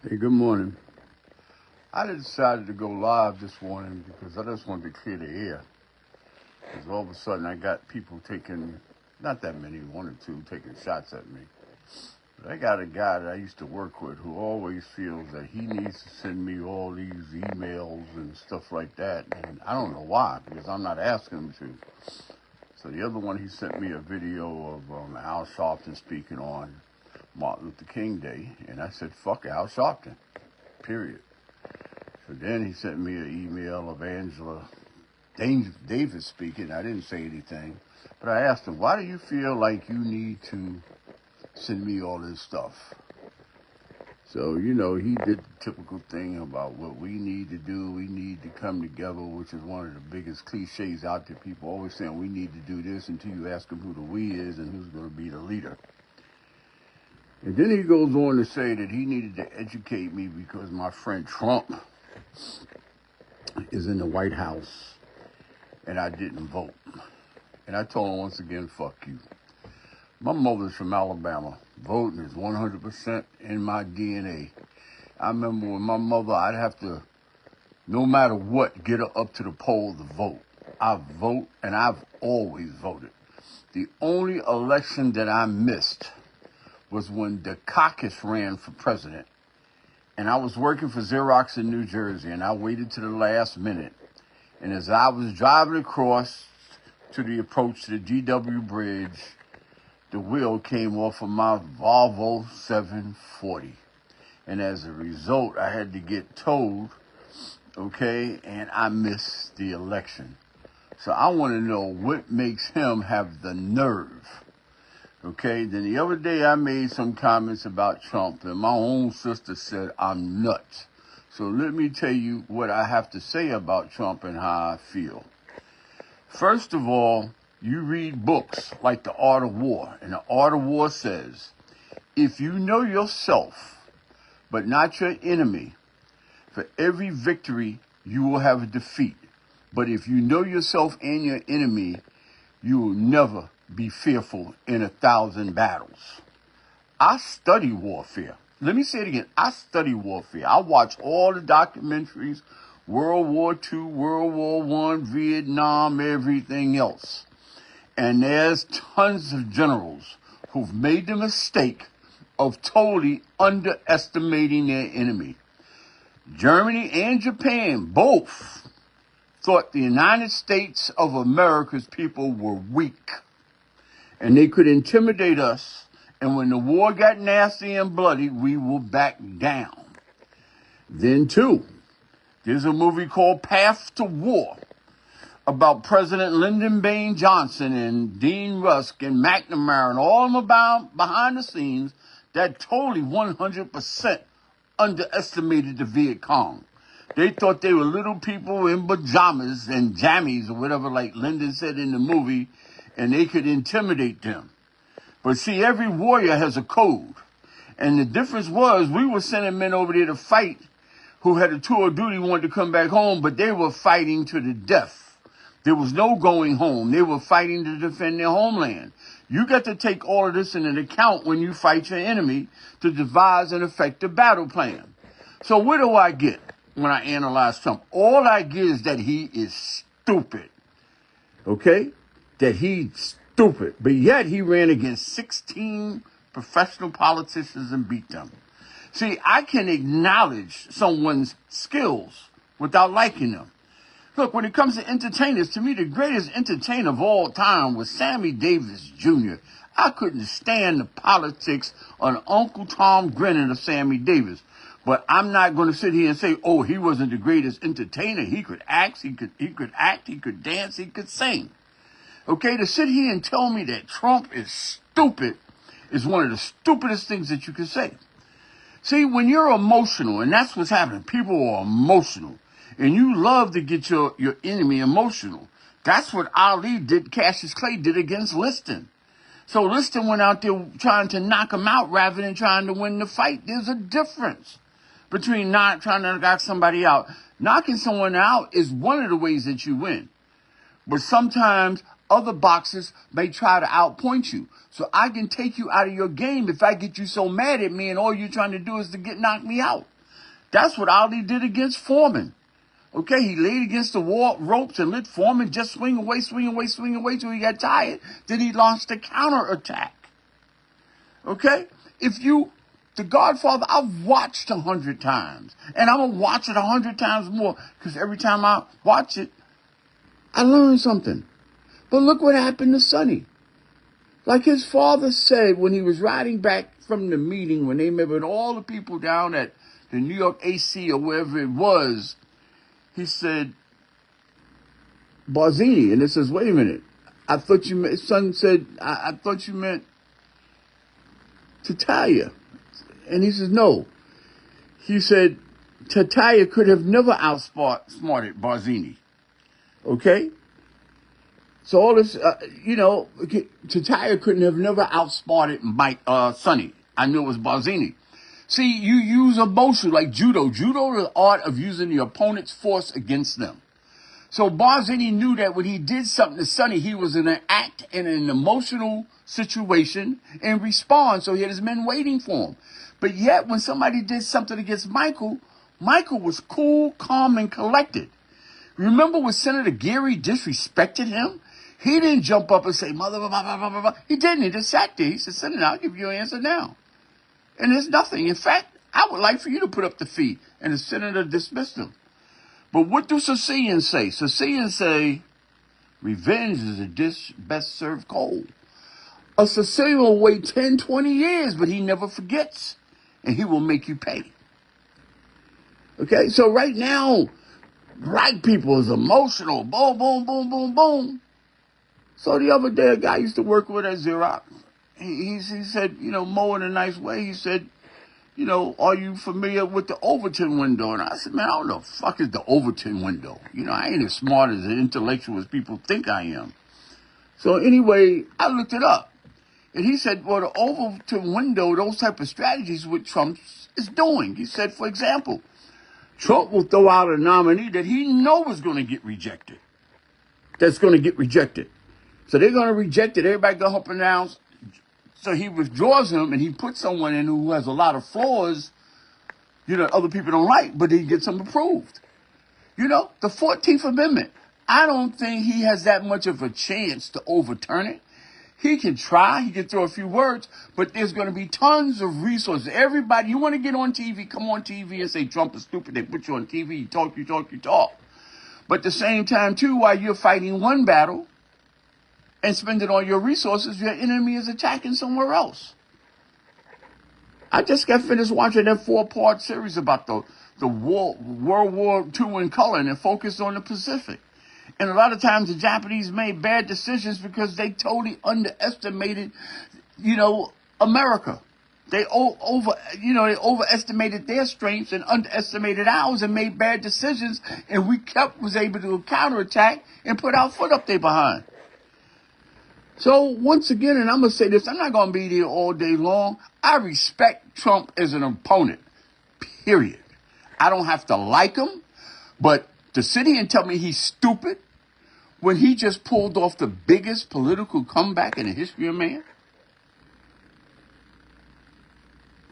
Hey, good morning. I decided to go live this morning because I just wanted to clear the air. Because all of a sudden I got people taking, not that many, one or two, taking shots at me. But I got a guy that I used to work with who always feels that he needs to send me all these emails and stuff like that. And I don't know why, because I'm not asking him to. So the other one, he sent me a video of Al Sharpton speaking on Martin Luther King Day. And I said, fuck Al Sharpton, period. So then he sent me an email of Angela Davis speaking. I didn't say anything, but I asked him, why do you feel like you need to send me all this stuff? So, he did the typical thing about what we need to do. We need to come together, which is one of the biggest cliches out there. People always saying we need to do this until you ask them who the we is and who's going to be the leader. And then he goes on to say that he needed to educate me because my friend Trump is in the White House and I didn't vote. And I told him once again, fuck you. My mother's from Alabama. Voting is 100% in my DNA. I remember when my mother, I'd have to, no matter what, get her up to the poll to vote. I vote, and I've always voted. The only election that I missed was when Dukakis ran for president. And I was working for Xerox in New Jersey, and I waited to the last minute. And as I was driving across to the approach to the GW Bridge, the wheel came off of my Volvo 740. And as a result, I had to get towed, and I missed the election. So I want to know what makes him have the nerve. Then the other day I made some comments about Trump, and my own sister said I'm nuts. So let me tell you what I have to say about Trump and how I feel. First of all, you read books like The Art of War, and The Art of War says, if you know yourself, but not your enemy, for every victory you will have a defeat. But if you know yourself and your enemy, you will never be fearful in 1,000 battles. I study warfare. Let me say it again. I study warfare. I watch all the documentaries, World War II, World War I, Vietnam, everything else. And there's tons of generals who've made the mistake of totally underestimating their enemy. Germany and Japan both thought the United States of America's people were weak. And they could intimidate us, and when the war got nasty and bloody, we will back down. Then, too, there's a movie called Path to War about President Lyndon Baines Johnson and Dean Rusk and McNamara and all of them about behind the scenes that totally 100% underestimated the Viet Cong. They thought they were little people in pajamas and jammies or whatever, like Lyndon said in the movie, and they could intimidate them. But see, every warrior has a code. And the difference was we were sending men over there to fight who had a tour of duty, wanted to come back home, but they were fighting to the death. There was no going home. They were fighting to defend their homeland. You got to take all of this into account when you fight your enemy to devise an effective battle plan. So what do I get when I analyze Trump? All I get is that he is stupid. That he's stupid. But yet he ran against 16 professional politicians and beat them. See, I can acknowledge someone's skills without liking them. Look, when it comes to entertainers, to me, the greatest entertainer of all time was Sammy Davis Jr. I couldn't stand the politics on Uncle Tom Grinning of Sammy Davis. But I'm not going to sit here and say, oh, he wasn't the greatest entertainer. He could act, he could dance, he could sing. To sit here and tell me that Trump is stupid is one of the stupidest things that you can say. See, when you're emotional, and that's what's happening, people are emotional, and you love to get your enemy emotional. That's what Cassius Clay did against Liston. So Liston went out there trying to knock him out rather than trying to win the fight. There's a difference between not trying to knock somebody out. Knocking someone out is one of the ways that you win. But sometimes other boxers may try to outpoint you. So I can take you out of your game if I get you so mad at me and all you're trying to do is to knock me out. That's what Ali did against Foreman. Okay, he laid against the wall ropes and let Foreman just swing away till he got tired. Then he launched a counterattack. Okay? The Godfather, I've watched 100 times. And I'm going to watch it 100 times more. Because every time I watch it, I learn something. But look what happened to Sonny. Like his father said when he was riding back from the meeting, when they met with all the people down at the New York AC or wherever it was, he said, Barzini. And it says, wait a minute. I thought you meant, his son said, I thought you meant Talia. And he says, no. He said, Talia could have never outsmarted Barzini. Okay? So all this, Talia couldn't have never outsmarted Sonny. I knew it was Barzini. See, you use emotion like judo. Judo is the art of using the opponent's force against them. So Barzini knew that when he did something to Sonny, he was in an emotional situation and respond. So he had his men waiting for him. But yet when somebody did something against Michael, Michael was cool, calm, and collected. Remember when Senator Geary disrespected him? He didn't jump up and say, mother, blah, blah, blah, blah, blah. He didn't. He just sat there. He said, Senator, I'll give you an answer now. And there's nothing. In fact, I would like for you to put up the fee. And the senator dismissed him. But what do Sicilians say? Sicilians say, revenge is a dish best served cold. A Sicilian will wait 10, 20 years, but he never forgets. And he will make you pay. Okay, so right now, black people is emotional. Boom, boom, boom, boom, boom. So the other day, a guy used to work with at Xerox. He said, Mo in a nice way. He said, are you familiar with the Overton window? And I said, man, I don't know the fuck is the Overton window. I ain't as smart as an intellectual as people think I am. So anyway, I looked it up. And he said, well, the Overton window, those type of strategies what Trump is doing. He said, for example, Trump will throw out a nominee that he knows is going to get rejected. That's going to get rejected. So they're going to reject it. Everybody go up and down. So he withdraws him and he puts someone in who has a lot of flaws, other people don't like, but he gets them approved. The 14th Amendment, I don't think he has that much of a chance to overturn it. He can try, he can throw a few words, but there's going to be tons of resources. Everybody, you want to get on TV, come on TV and say Trump is stupid. They put you on TV, you talk. But at the same time, too, while you're fighting one battle and spending all your resources, your enemy is attacking somewhere else. I just got finished watching that 4-part series about the World War II in color, and it focused on the Pacific. And a lot of times the Japanese made bad decisions because they totally underestimated, America. They overestimated their strengths and underestimated ours and made bad decisions. And we was able to counterattack and put our foot up there behind. So once again, and I'm going to say this, I'm not going to be there all day long. I respect Trump as an opponent, period. I don't have to like him, but to sit here and tell me he's stupid when he just pulled off the biggest political comeback in the history of man?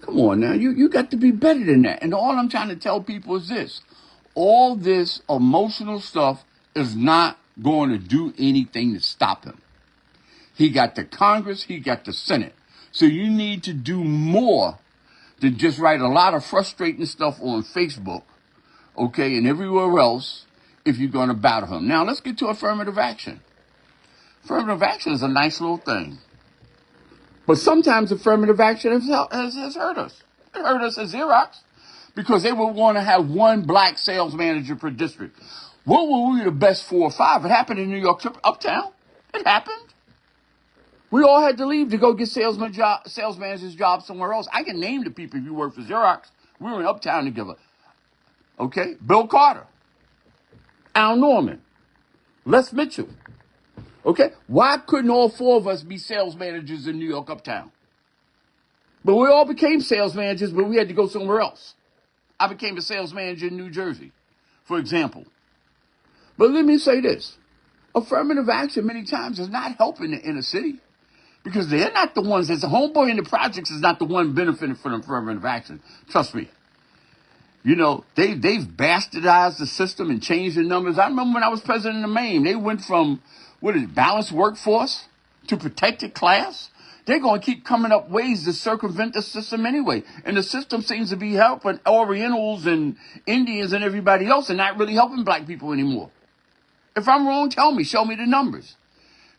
Come on now, you got to be better than that. And all I'm trying to tell people is this. All this emotional stuff is not going to do anything to stop him. He got the Congress, he got the Senate. So you need to do more than just write a lot of frustrating stuff on Facebook, okay, and everywhere else if you're going to battle him. Now, let's get to affirmative action. Affirmative action is a nice little thing. But sometimes affirmative action has hurt us. It hurt us at Xerox because they would want to have one black sales manager per district. What were we the best 4 or 5? It happened in New York, Uptown. It happened. We all had to leave to go get sales manager's jobs somewhere else. I can name the people if you work for Xerox. We were in Uptown together. Okay? Bill Carter. Al Norman. Les Mitchell. Okay? Why couldn't all 4 of us be sales managers in New York Uptown? But we all became sales managers, but we had to go somewhere else. I became a sales manager in New Jersey, for example. But let me say this. affirmative action many times is not helping the inner city because they're not the ones that's a homeboy in the projects is not the one benefiting from affirmative action. Trust me. You know, they've bastardized the system and changed the numbers. I remember when I was president of Maine, they went from, balanced workforce to protected class. They're going to keep coming up ways to circumvent the system anyway. And the system seems to be helping Orientals and Indians and everybody else and not really helping black people anymore. If I'm wrong, tell me. Show me the numbers.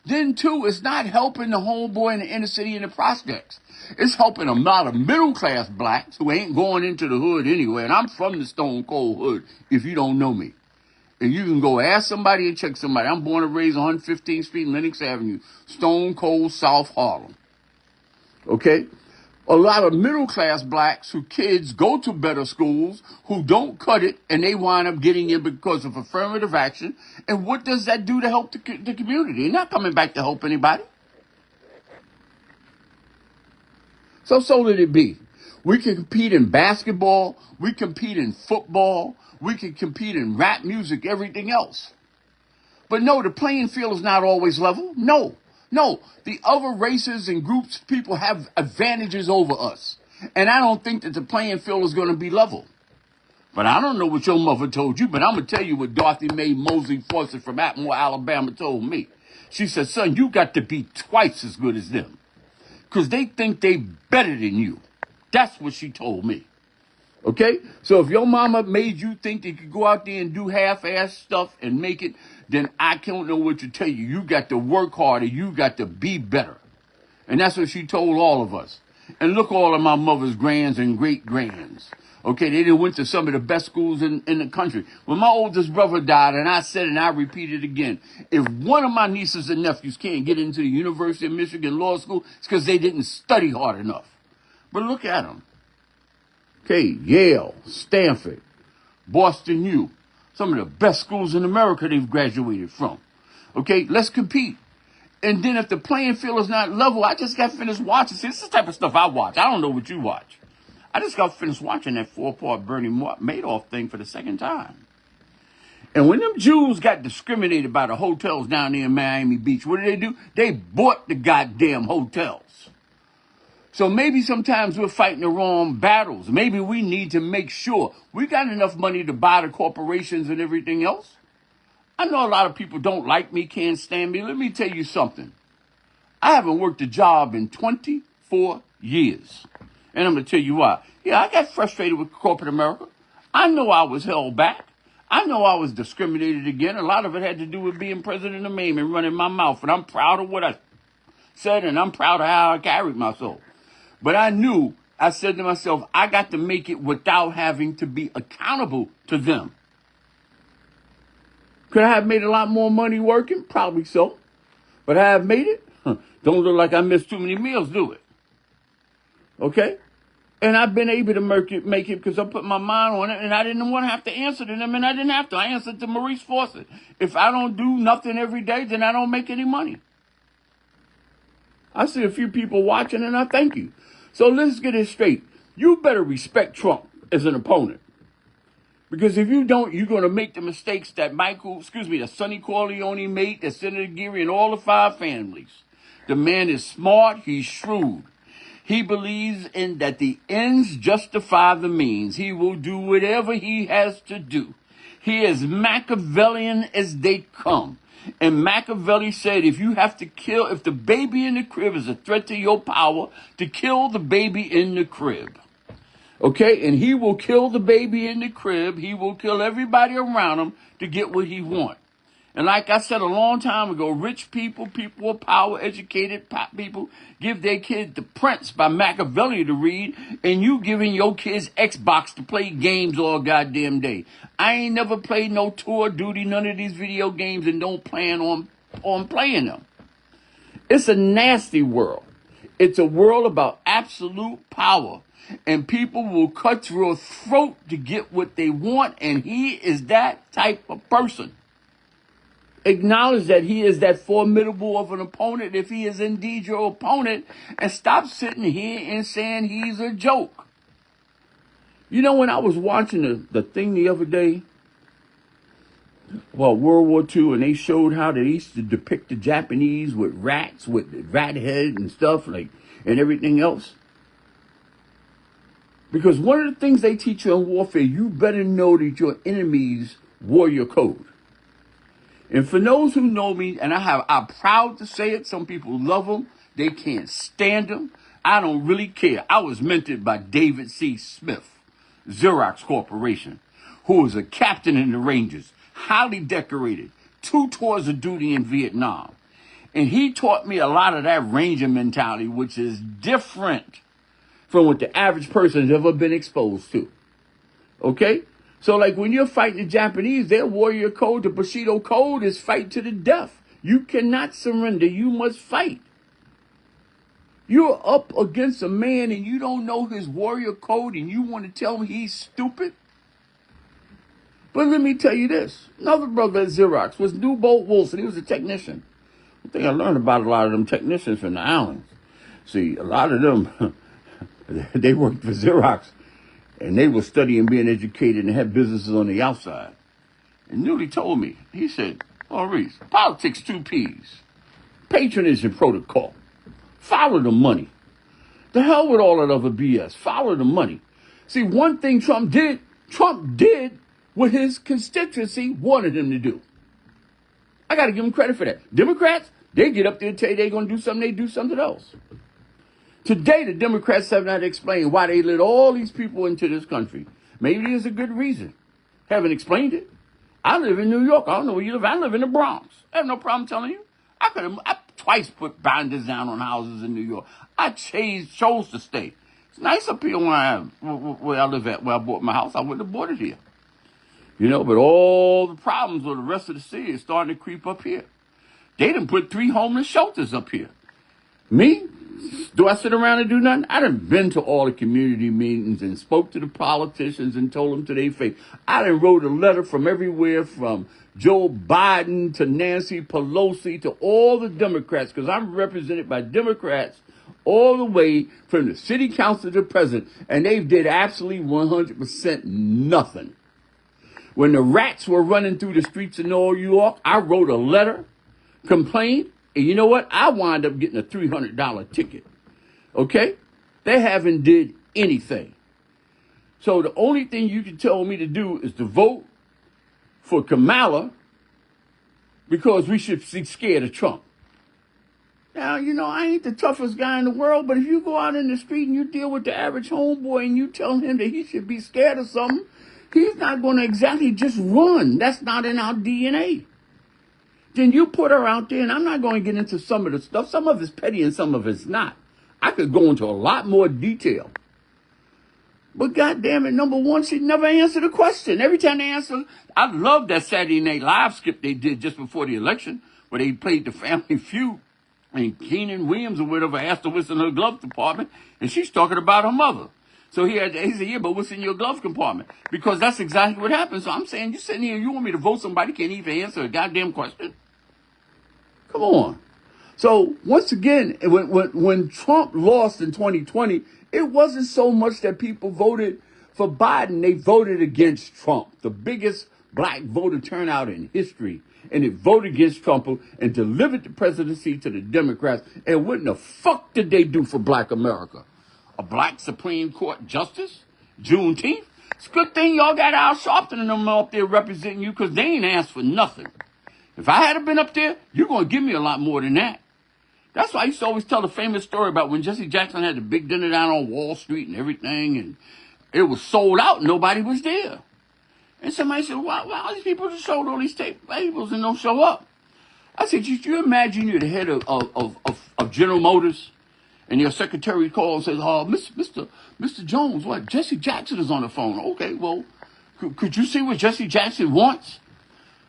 Then, too, it's not helping the homeboy in the inner city and the projects. It's helping a lot of middle-class blacks who ain't going into the hood anyway. And I'm from the Stone Cold Hood, if you don't know me. And you can go ask somebody and check somebody. I'm born and raised on 115th Street, Lenox Avenue, Stone Cold, South Harlem. Okay? A lot of middle-class blacks who kids go to better schools, who don't cut it, and they wind up getting in because of affirmative action. And what does that do to help the community? They're not coming back to help anybody. So let it be. We can compete in basketball. We compete in football. We can compete in rap music, everything else. But no, the playing field is not always level. No, the other races and groups, people have advantages over us. And I don't think that the playing field is going to be level. But I don't know what your mother told you, but I'm going to tell you what Dorothy Mae Mosley Fawcett from Atmore, Alabama told me. She said, son, you got to be twice as good as them. Because they think they better than you. That's what she told me. Okay? So if your mama made you think that you could go out there and do half-ass stuff and make it, then I can't know what to tell you. You got to work harder. You got to be better. And that's what she told all of us. And look all of my mother's grands and great-grands. Okay, they done went to some of the best schools in the country. When my oldest brother died, and I said and I repeat it again, if one of my nieces and nephews can't get into the University of Michigan Law School, it's because they didn't study hard enough. But look at them. Okay, Yale, Stanford, Boston U, some of the best schools in America they've graduated from. Okay, let's compete. And then if the playing field is not level, I just got finished watching. See, this is the type of stuff I watch. I don't know what you watch. I just got finished watching that 4-part Bernie Madoff thing for the second time. And when them Jews got discriminated by the hotels down there in Miami Beach, what do? They bought the goddamn hotels. So maybe sometimes we're fighting the wrong battles. Maybe we need to make sure we got enough money to buy the corporations and everything else. I know a lot of people don't like me, can't stand me. Let me tell you something. I haven't worked a job in 24 years. And I'm going to tell you why. Yeah, I got frustrated with corporate America. I know I was held back. I know I was discriminated against. A lot of it had to do with being president of Maine and running my mouth. And I'm proud of what I said, and I'm proud of how I carried myself. But I said to myself, I got to make it without having to be accountable to them. Could I have made a lot more money working? Probably so. But I have made it? Don't look like I missed too many meals, do it? Okay? And I've been able to make it because I put my mind on it, and I didn't want to have to answer to them, and I didn't have to. I answered to Maurice Fawcett. If I don't do nothing every day, then I don't make any money. I see a few people watching, and I thank you. So let's get it straight. You better respect Trump as an opponent. Because if you don't, you're going to make the mistakes that that Sonny Corleone made, that Senator Geary, and all the 5 families. The man is smart. He's shrewd. He believes in that the ends justify the means. He will do whatever he has to do. He is Machiavellian as they come. And Machiavelli said, if the baby in the crib is a threat to your power, to kill the baby in the crib. Okay? And he will kill the baby in the crib. He will kill everybody around him to get what he wants. And like I said a long time ago, rich people, people of power, educated people, give their kids The Prince by Machiavelli to read, and you giving your kids Xbox to play games all goddamn day. I ain't never played no Tour of Duty, none of these video games, and don't plan on playing them. It's a nasty world. It's a world about absolute power, and people will cut your throat to get what they want, and he is that type of person. Acknowledge that he is that formidable of an opponent if he is indeed your opponent, and stop sitting here and saying he's a joke. You know, when I was watching the thing the other day, about World War II, and they showed how they used to depict the Japanese with rats, with rat head and stuff, like, and everything else. Because one of the things they teach you in warfare, you better know that your enemy's warrior code. And for those who know me, and I'm proud to say it, some people love them, they can't stand them. I don't really care. I was mentored by David C. Smith, Xerox Corporation, who was a captain in the Rangers, highly decorated, 2 tours of duty in Vietnam. And he taught me a lot of that Ranger mentality, which is different from what the average person has ever been exposed to. Okay? So like when you're fighting the Japanese, their warrior code, the Bushido code, is fight to the death. You cannot surrender. You must fight. You're up against a man and you don't know his warrior code and you want to tell him he's stupid? But let me tell you this. Another brother at Xerox was Newbold Wilson. He was a technician. I think I learned about a lot of them technicians from the islands. See, a lot of them, they worked for Xerox. And they were studying, being educated, and had businesses on the outside. And Newly told me, he said, Maurice, politics 2 P's. Patronage and protocol. Follow the money. The hell with all that other BS. Follow the money. See, one thing Trump did what his constituency wanted him to do. I got to give him credit for that. Democrats, they get up there and tell you they're going to do something, they do something else. Today, the Democrats have not explained why they let all these people into this country. Maybe there's a good reason. Haven't explained it. I live in New York. I don't know where you live. I live in the Bronx. I have no problem telling you. I twice put binders down on houses in New York. I chose to stay. It's nice up here where I live at, where I bought my house. I wouldn't have bought it here. You know, but all the problems with the rest of the city is starting to creep up here. They done put 3 homeless shelters up here. Me? Do I sit around and do nothing? I done been to all the community meetings and spoke to the politicians and told them to their face. I done wrote a letter from everywhere from Joe Biden to Nancy Pelosi to all the Democrats, because I'm represented by Democrats all the way from the city council to the president, and they did absolutely 100% nothing. When the rats were running through the streets of New York, I wrote a letter, complained, and you know what? I wound up getting a $300 ticket. Okay? They haven't did anything. So the only thing you can tell me to do is to vote for Kamala, because we should be scared of Trump. Now, you know, I ain't the toughest guy in the world, but if you go out in the street and you deal with the average homeboy and you tell him that he should be scared of something, he's not going to exactly just run. That's not in our DNA. Then you put her out there, and I'm not going to get into some of the stuff. Some of it's petty and some of it's not. I could go into a lot more detail. But goddamn it, number one, she never answered a question. Every time they answer, I love that Saturday Night Live skip they did just before the election, where they played the Family Feud, and Keenan Williams or whatever asked her what's in her glove compartment, and she's talking about her mother. So he said, yeah, but what's in your glove compartment? Because that's exactly what happened. So I'm saying, you sitting here, you want me to vote somebody can't even answer a goddamn question? Come on. So once again, when Trump lost in 2020, it wasn't so much that people voted for Biden. They voted against Trump, the biggest black voter turnout in history. And they voted against Trump and delivered the presidency to the Democrats. And what in the fuck did they do for black America? A black Supreme Court justice? Juneteenth? It's a good thing y'all got Al Sharpton and them up there representing you, because they ain't asked for nothing. If I had been up there, you're going to give me a lot more than that. That's why I used to always tell the famous story about when Jesse Jackson had the big dinner down on Wall Street and everything, and it was sold out and nobody was there. And somebody said, why all these people just sold all these tables and don't show up? I said, you imagine you're the head of General Motors, and your secretary calls and says, oh, Mr. Jones, what? Jesse Jackson is on the phone. Okay, well, could you see what Jesse Jackson wants?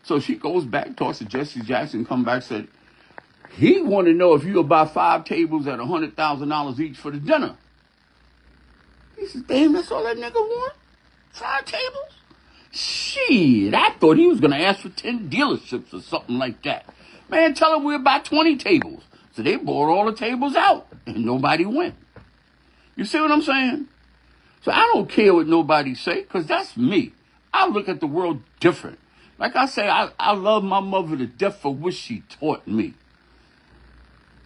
So she goes back, talks to Jesse Jackson, come back, said, he want to know if you'll buy 5 tables at $100,000 each for the dinner. He said, damn, that's all that nigga want? 5 tables? Shit, I thought he was going to ask for 10 dealerships or something like that. Man, tell him we'll buy 20 tables. So they bought all the tables out, and nobody went. You see what I'm saying? So I don't care what nobody say, because that's me. I look at the world different. Like I say, I love my mother to death for what she taught me.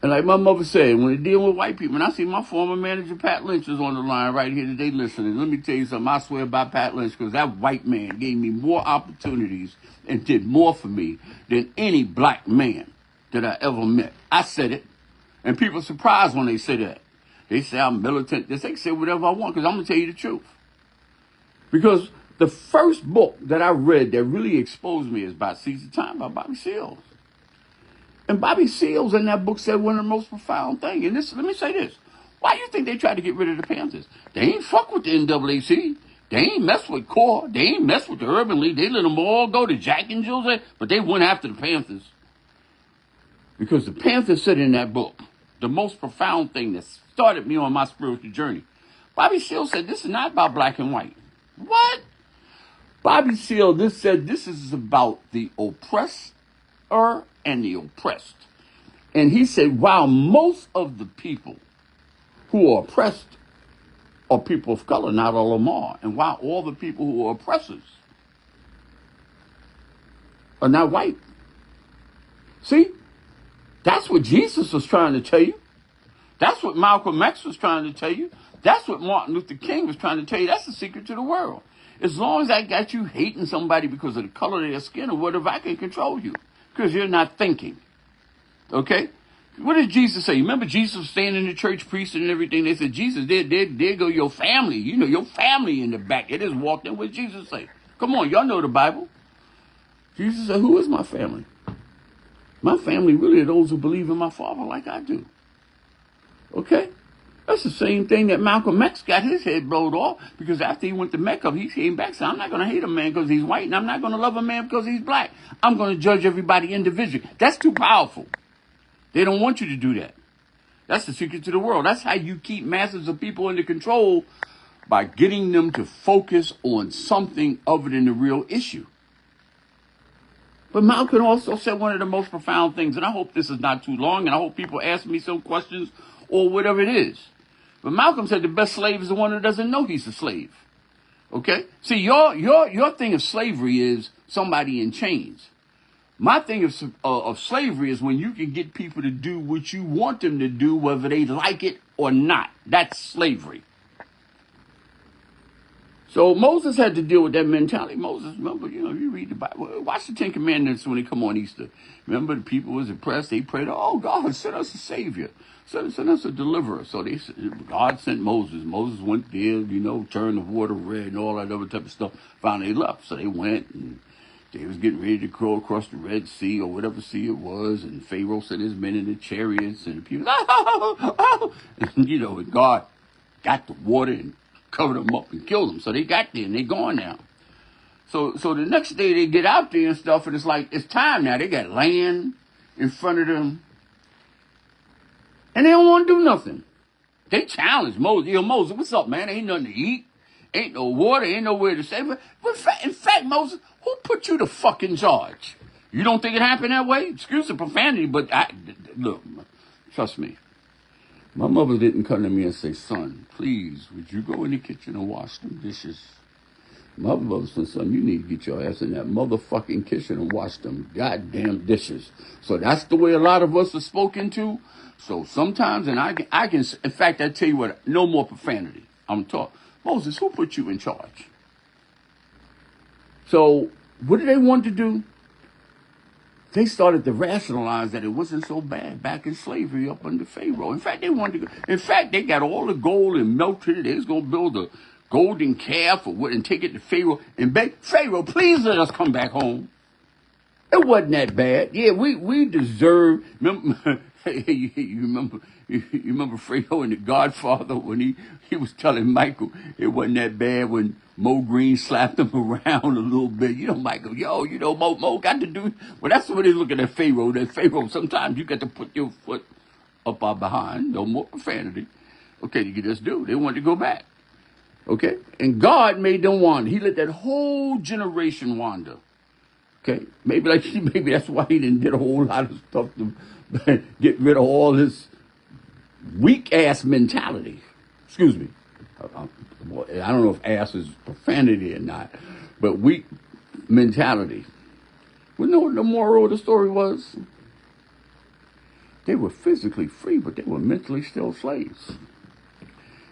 And like my mother said, when it deal with white people, and I see my former manager, Pat Lynch, is on the line right here today listening. Let me tell you something. I swear by Pat Lynch, because that white man gave me more opportunities and did more for me than any black man that I ever met. I said it. And people are surprised when they say that. They say I'm militant. They say whatever I want, because I'm going to tell you the truth. Because the first book that I read that really exposed me is by Seize the Time by Bobby Seals. And Bobby Seals in that book said one of the most profound things. And this, let me say this. Why do you think they tried to get rid of the Panthers? They ain't fuck with the NAACP. They ain't mess with CORE. They ain't mess with the Urban League. They let them all go to Jack and Jill's. But they went after the Panthers. Because the Panthers said in that book, the most profound thing that started me on my spiritual journey. Bobby Seals said, this is not about black and white. What? Bobby Seals said this is about the oppressor and the oppressed. And he said, while most of the people who are oppressed are people of color, not all of them are. And while all the people who are oppressors are not white. See, that's what Jesus was trying to tell you. That's what Malcolm X was trying to tell you. That's what Martin Luther King was trying to tell you. That's the secret to the world. As long as I got you hating somebody because of the color of their skin or whatever, I can control you. Because you're not thinking. Okay? What did Jesus say? Remember Jesus was standing in the church preaching and everything? They said, Jesus, there go your family. You know, your family in the back. They just walked in. What did Jesus say? Come on, y'all know the Bible. Jesus said, who is my family? My family really are those who believe in my Father like I do. Okay? That's the same thing that Malcolm X got his head blowed off, because after he went to Mecca, he came back and said, I'm not going to hate a man because he's white, and I'm not going to love a man because he's black. I'm going to judge everybody individually. That's too powerful. They don't want you to do that. That's the secret to the world. That's how you keep masses of people under control, by getting them to focus on something other than the real issue. But Malcolm also said one of the most profound things, and I hope this is not too long, and I hope people ask me some questions or whatever it is. But Malcolm said the best slave is the one that doesn't know he's a slave. Okay? See, your thing of slavery is somebody in chains. My thing of slavery is when you can get people to do what you want them to do, whether they like it or not. That's slavery. So Moses had to deal with that mentality. Moses, remember, you read the Bible. Watch the Ten Commandments when they come on Easter. Remember, the people was oppressed. They prayed, oh, God, send us a savior. Send us a deliverer. So God sent Moses. Moses went there, turned the water red and all that other type of stuff. Finally left. So they went, and they was getting ready to crow across the Red Sea or whatever sea it was. And Pharaoh sent his men in the chariots, and the people, and God got the water and covered them up and killed them. So they got there and they gone now. So the next day they get out there and stuff, and it's like, it's time now. They got land in front of them. And they don't want to do nothing. They challenge Moses. Moses, what's up, man? Ain't nothing to eat. Ain't no water. Ain't nowhere to stay. But in fact, Moses, who put you to fucking charge? You don't think it happened that way? Excuse the profanity, but look, trust me. My mother didn't come to me and say, son, please, would you go in the kitchen and wash them dishes? My mother said, son, you need to get your ass in that motherfucking kitchen and wash them goddamn dishes. So that's the way a lot of us are spoken to. So sometimes, and I can, in fact, I tell you what, no more profanity. I'm talking. Moses, who put you in charge? So what did they want to do? They started to rationalize that it wasn't so bad back in slavery up under Pharaoh. In fact, they got all the gold and melted it. They was going to build a golden calf and take it to Pharaoh and beg, Pharaoh, please let us come back home. It wasn't that bad. Yeah, we deserve, remember, you remember Fredo in The Godfather when he was telling Michael it wasn't that bad when Mo Green slapped him around a little bit. Michael, Mo got to do, well, that's what they're looking at Pharaoh. That Pharaoh, sometimes you got to put your foot up our behind. No more profanity. Okay, you can just do. They wanted to go back. Okay? And God made them wander. He let that whole generation wander. Okay, maybe that's why he didn't did a whole lot of stuff to get rid of all this weak ass mentality. Excuse me. I don't know if ass is profanity or not, but weak mentality. We know what the moral of the story was. They were physically free, but they were mentally still slaves.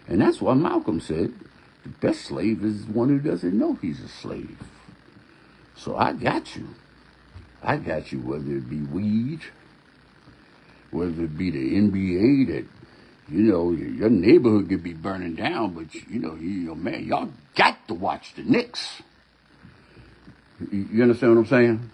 And that's why Malcolm said, the best slave is one who doesn't know he's a slave. So I got you. I got you, whether it be weed, whether it be the NBA that, your neighborhood could be burning down, but, man, y'all got to watch the Knicks. You understand what I'm saying?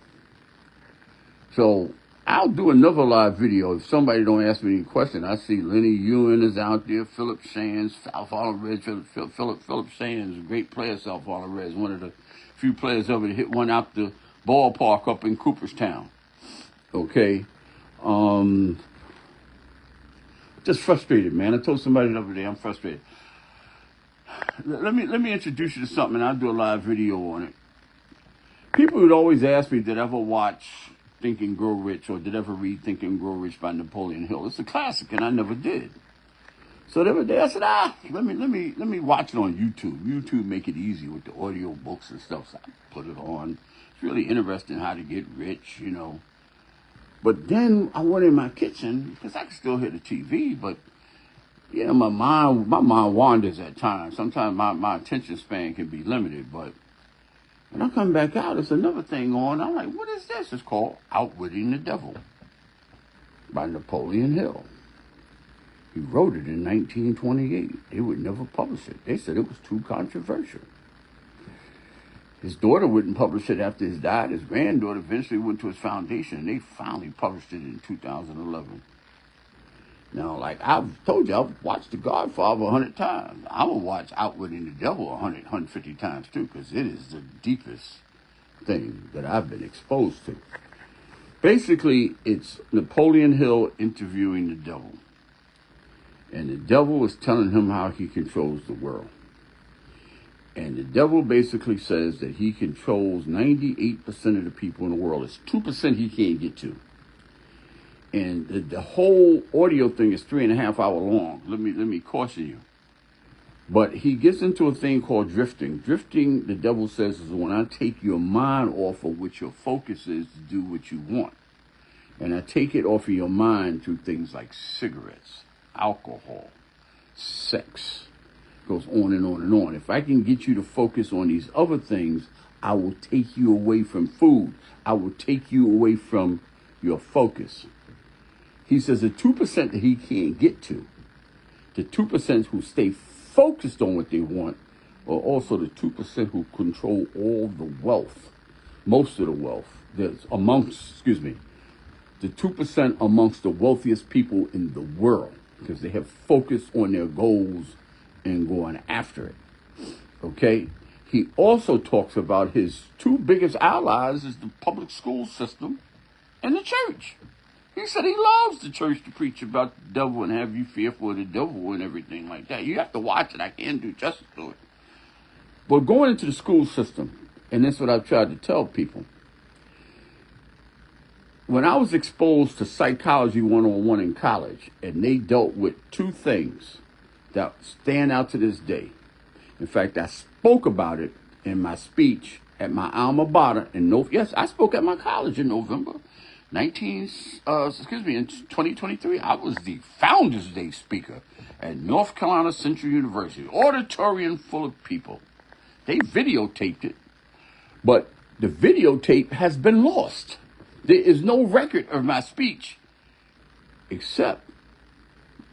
So I'll do another live video. If somebody don't ask me any question, I see Lenny Ewan is out there, Philip Sands, South Harlem Reds. Philip Sands, a great player, South Harlem Reds, one of the few players ever to hit one out the ballpark up in Cooperstown. Okay. Just frustrated, man. I told somebody the other day I'm frustrated. Let me introduce you to something, and I'll do a live video on it. People would always ask me, did I ever watch Think and Grow Rich, or did I ever read Think and Grow Rich by Napoleon Hill? It's a classic, and I never did. So the other day I said, let me watch it on YouTube. YouTube make it easy with the audio books and stuff. So I put it on. It's really interesting how to get rich, But then I went in my kitchen, because I can still hear the TV, but my mind wanders at times. Sometimes my attention span can be limited, but when I come back out, there's another thing on. I'm like, what is this? It's called Outwitting the Devil by Napoleon Hill. He wrote it in 1928. They would never publish it. They said it was too controversial. His daughter wouldn't publish it after he died. His granddaughter eventually went to his foundation, and they finally published it in 2011. Now, like I've told you, I've watched The Godfather 100 times. I will watch Outwitting the Devil 150 times, too, because it is the deepest thing that I've been exposed to. Basically, it's Napoleon Hill interviewing the devil. And the devil is telling him how he controls the world. And the devil basically says that he controls 98% of the people in the world. It's 2% he can't get to. And the whole audio thing is 3.5 hours long. Let me caution you. But he gets into a thing called drifting. Drifting, the devil says, is when I take your mind off of what your focus is to do what you want. And I take it off of your mind through things like cigarettes, alcohol, sex. Goes on and on and on. If I can get you to focus on these other things, I will take you away from food. I will take you away from your focus. He says the 2% that he can't get to, the 2% who stay focused on what they want, are also the 2% who control all the wealth, most of the wealth. There's the 2% amongst the wealthiest people in the world, because they have focused on their goals and going after it. Okay? He also talks about his two biggest allies is the public school system and the church. He said he loves the church to preach about the devil and have you fearful of the devil and everything like that. You have to watch it. I can't do justice to it. But going into the school system, and that's what I've tried to tell people. When I was exposed to psychology 101 in college, and they dealt with two things that stand out to this day. In fact, I spoke about it in my speech at my alma mater yes, I spoke at my college in November in 2023. I was the Founders Day speaker at North Carolina Central University, auditorium full of people. They videotaped it, but the videotape has been lost. There is no record of my speech, except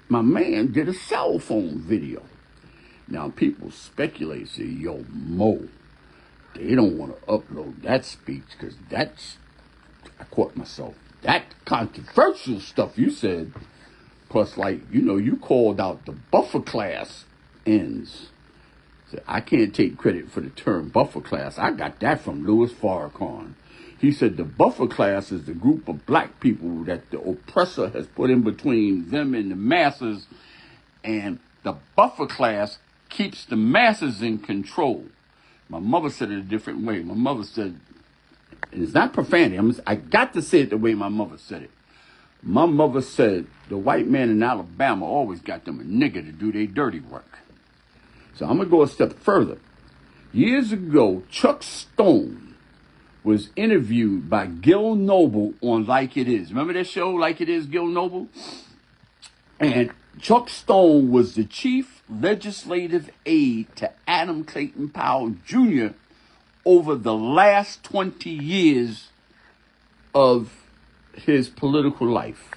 my man did a cell phone video. Now, people speculate, say, yo, Mo, they don't want to upload that speech because I caught myself. That controversial stuff you said, plus, you called out the buffer class ends. So I can't take credit for the term buffer class. I got that from Louis Farrakhan. He said the buffer class is the group of black people that the oppressor has put in between them and the masses, and the buffer class keeps the masses in control. My mother said it a different way. My mother said, and it's not profanity, I got to say it the way my mother said it. My mother said the white man in Alabama always got them a nigger to do their dirty work. So I'm going to go a step further. Years ago, Chuck Stone was interviewed by Gil Noble on Like It Is. Remember that show, Like It Is, Gil Noble? And Chuck Stone was the chief legislative aide to Adam Clayton Powell Jr. over the last 20 years of his political life.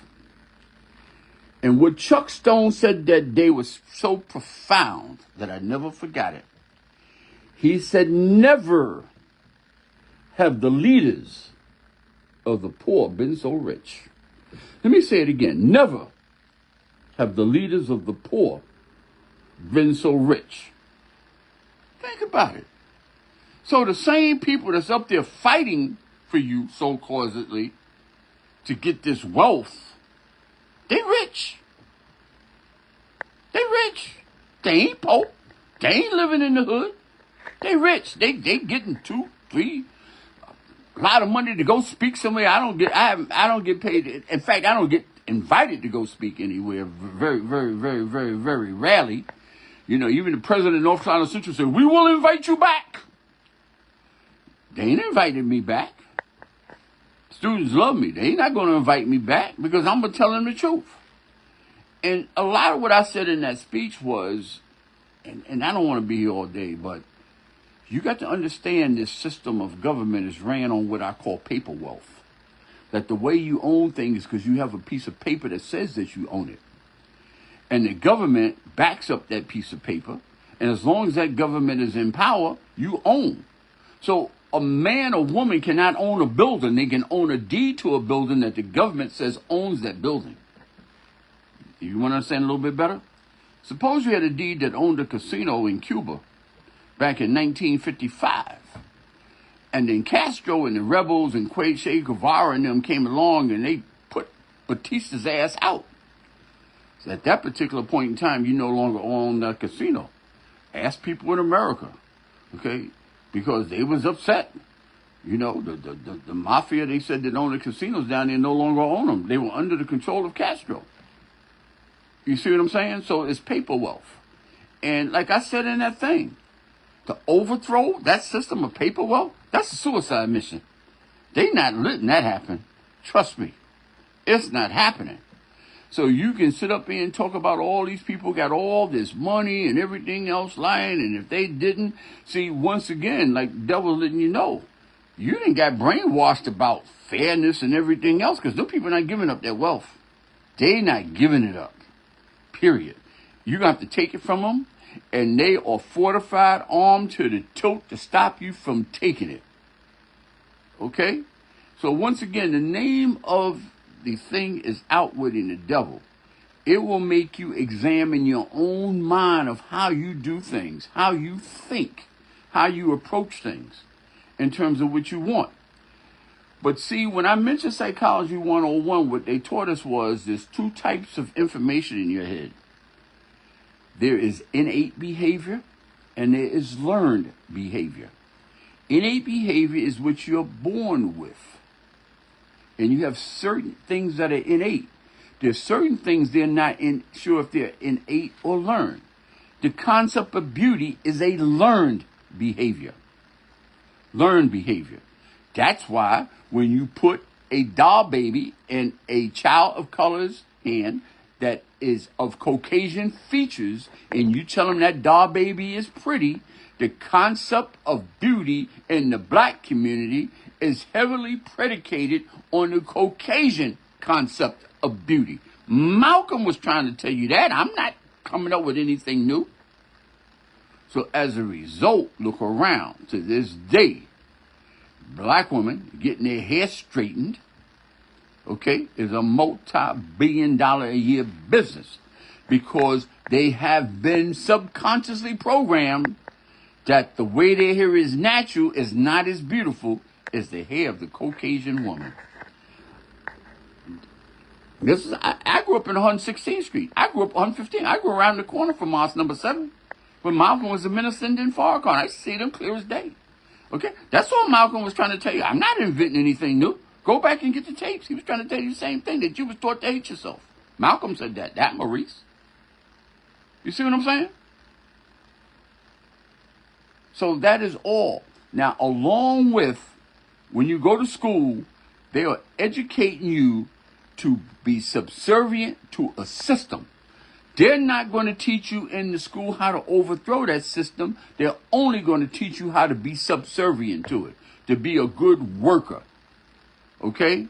And what Chuck Stone said that day was so profound that I never forgot it. He said, never have the leaders of the poor been so rich. Let me say it again. Never have the leaders of the poor been so rich. Think about it. So the same people that's up there fighting for you, so-causedly, to get this wealth, they rich. They rich. They ain't poor. They ain't living in the hood. They rich. They getting 2, 3, a lot of money to go speak somewhere. I don't get paid. In fact, I don't get invited to go speak anywhere. Very, very, very, very, very rarely. You know, even the president of North Carolina Central said, "We will invite you back." They ain't invited me back. Students love me. They ain't not going to invite me back because I'm going to tell them the truth. And a lot of what I said in that speech was, and I don't want to be here all day, but you got to understand this system of government is ran on what I call paper wealth. That the way you own things is because you have a piece of paper that says that you own it. And the government backs up that piece of paper. And as long as that government is in power, you own. So a man or woman cannot own a building. They can own a deed to a building that the government says owns that building. You want to understand a little bit better? Suppose you had a deed that owned a casino in Cuba back in 1955. And then Castro and the rebels and Che Guevara and them came along and they put Batista's ass out. So at that particular point in time, you no longer own that casino. Ask people in America, okay? Because they was upset. You know, the mafia, they said that owned the casinos down there no longer own them. They were under the control of Castro. You see what I'm saying? So it's paper wealth. And like I said in that thing, to overthrow that system of paper wealth, that's a suicide mission. They not letting that happen. Trust me. It's not happening. So you can sit up here and talk about all these people got all this money and everything else lying, and if they didn't, see, once again, like the devil's letting you know, you didn't got brainwashed about fairness and everything else, because those people are not giving up their wealth. They not giving it up. Period. You're going to have to take it from them, and they are fortified, armed to the tilt to stop you from taking it. Okay? So once again, the name of the thing is outwitting the devil. It will make you examine your own mind of how you do things, how you think, how you approach things in terms of what you want. But see, when I mentioned Psychology 101, what they taught us was there's 2 types of information in your head. There is innate behavior and there is learned behavior. Innate behavior is what you're born with. And you have certain things that are innate. There's certain things they're not sure if they're innate or learned. The concept of beauty is a learned behavior. Learned behavior. That's why when you put a doll baby in a child of color's hand that is of Caucasian features and you tell them that doll baby is pretty, the concept of beauty in the black community is heavily predicated on the Caucasian concept of beauty. Malcolm was trying to tell you that. I'm not coming up with anything new. So as a result, look around to this day. Black women getting their hair straightened, okay, is a multi-billion-dollar a year business because they have been subconsciously programmed that the way their hair is natural is not as beautiful as the hair of the Caucasian woman. I grew up in 116th Street. I grew up 115. I grew around the corner from Mosque number 7 when Malcolm was a minister in Farrakhan. I see them clear as day. Okay? That's all Malcolm was trying to tell you. I'm not inventing anything new. Go back and get the tapes. He was trying to tell you the same thing, that you was taught to hate yourself. Malcolm said that. That Maurice. You see what I'm saying? So that is all. Now, along with When you go to school, they are educating you to be subservient to a system. They're not going to teach you in the school how to overthrow that system. They're only going to teach you how to be subservient to it, to be a good worker. Okay?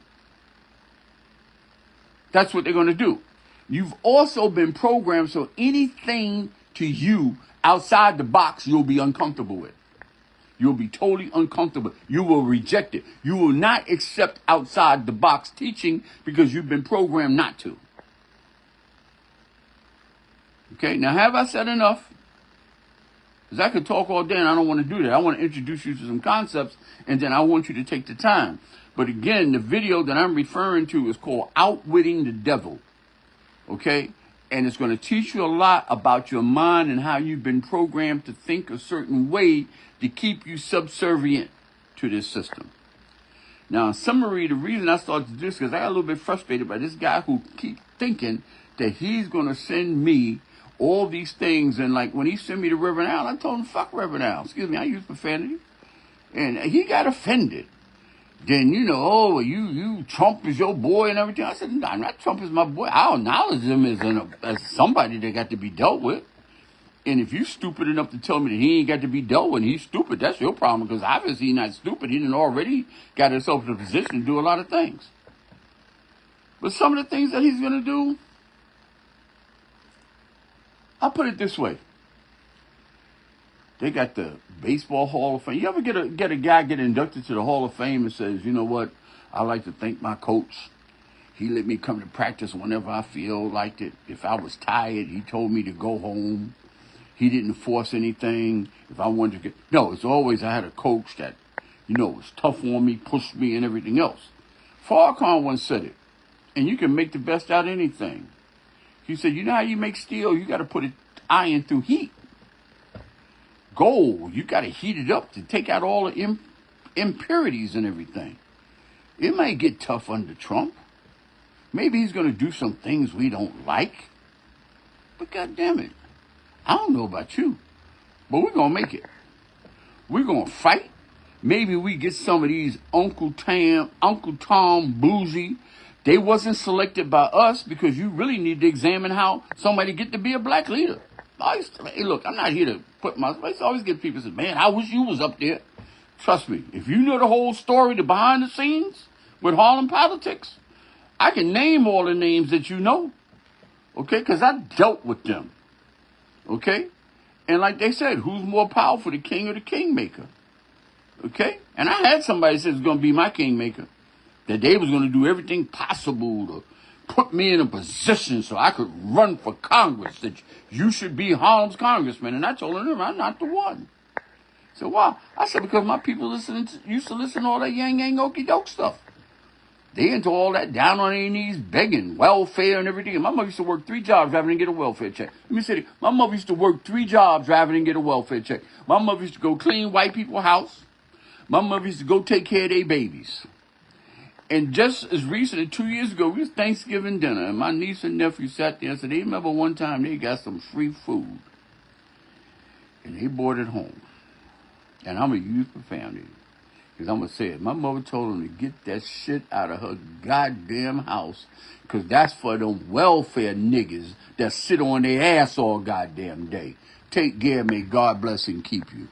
That's what they're going to do. You've also been programmed so anything to you outside the box you'll be uncomfortable with. You'll be totally uncomfortable. You will reject it. You will not accept outside the box teaching because you've been programmed not to. Okay, now have I said enough? Because I could talk all day and I don't want to do that. I want to introduce you to some concepts and then I want you to take the time. But again, the video that I'm referring to is called Outwitting the Devil. Okay? And it's going to teach you a lot about your mind and how you've been programmed to think a certain way to keep you subservient to this system. Now, in summary, the reason I started to do this is because I got a little bit frustrated by this guy who keeps thinking that he's going to send me all these things. And like when he sent me to Reverend Al, I told him, fuck Reverend Al. Excuse me, I use profanity. And he got offended. Then, oh, you Trump is your boy and everything. I said, nah, not Trump is my boy. I acknowledge him as somebody that got to be dealt with. And if you stupid enough to tell me that he ain't got to be dealt with, he's stupid, that's your problem, because obviously he's not stupid. He done already got himself in a position to do a lot of things. But some of the things that he's going to do, I'll put it this way. They got the Baseball Hall of Fame. You ever get a guy get inducted to the Hall of Fame and says, you know what, I like to thank my coach. He let me come to practice whenever I feel like it. If I was tired, he told me to go home. He didn't force anything. If I wanted to no, it's always I had a coach that, was tough on me, pushed me, and everything else. Farrakhan once said it, and you can make the best out of anything. He said, you know how you make steel? You got to put it iron through heat. Gold, you got to heat it up to take out all the impurities and everything. It might get tough under Trump. Maybe he's going to do some things we don't like. But goddamn it, I don't know about you, but we're going to make it. We're going to fight. Maybe we get some of these Uncle Tom bougie. They wasn't selected by us because you really need to examine how somebody get to be a black leader. Hey, look, I'm not here to put my... I always get people say, man, I wish you was up there. Trust me, if you know the whole story, the behind the scenes with Harlem politics, I can name all the names that you know, okay, because I dealt with them, okay? And like they said, who's more powerful, the king or the kingmaker, okay? And I had somebody say it's going to be my kingmaker, that they was going to do everything possible to put me in a position so I could run for Congress, that you should be Harlem's congressman. And I told them, I'm not the one. So why? I said, because my people used to listen to all that yang okey doke stuff. They into all that down on their knees, begging, welfare and everything. And my mother used to work 3 jobs driving and get a welfare check. Let me say, my mother used to work 3 jobs driving and get a welfare check. My mother used to go clean white people's house. My mother used to go take care of their babies. And just as recently, 2 years ago, we was Thanksgiving dinner, and my niece and nephew sat there and said, they remember one time they got some free food. And they brought it home. And I'm going to use the family. Because I'm going to say it. My mother told them to get that shit out of her goddamn house. Because that's for them welfare niggas that sit on their ass all goddamn day. Take care, may God bless and keep you.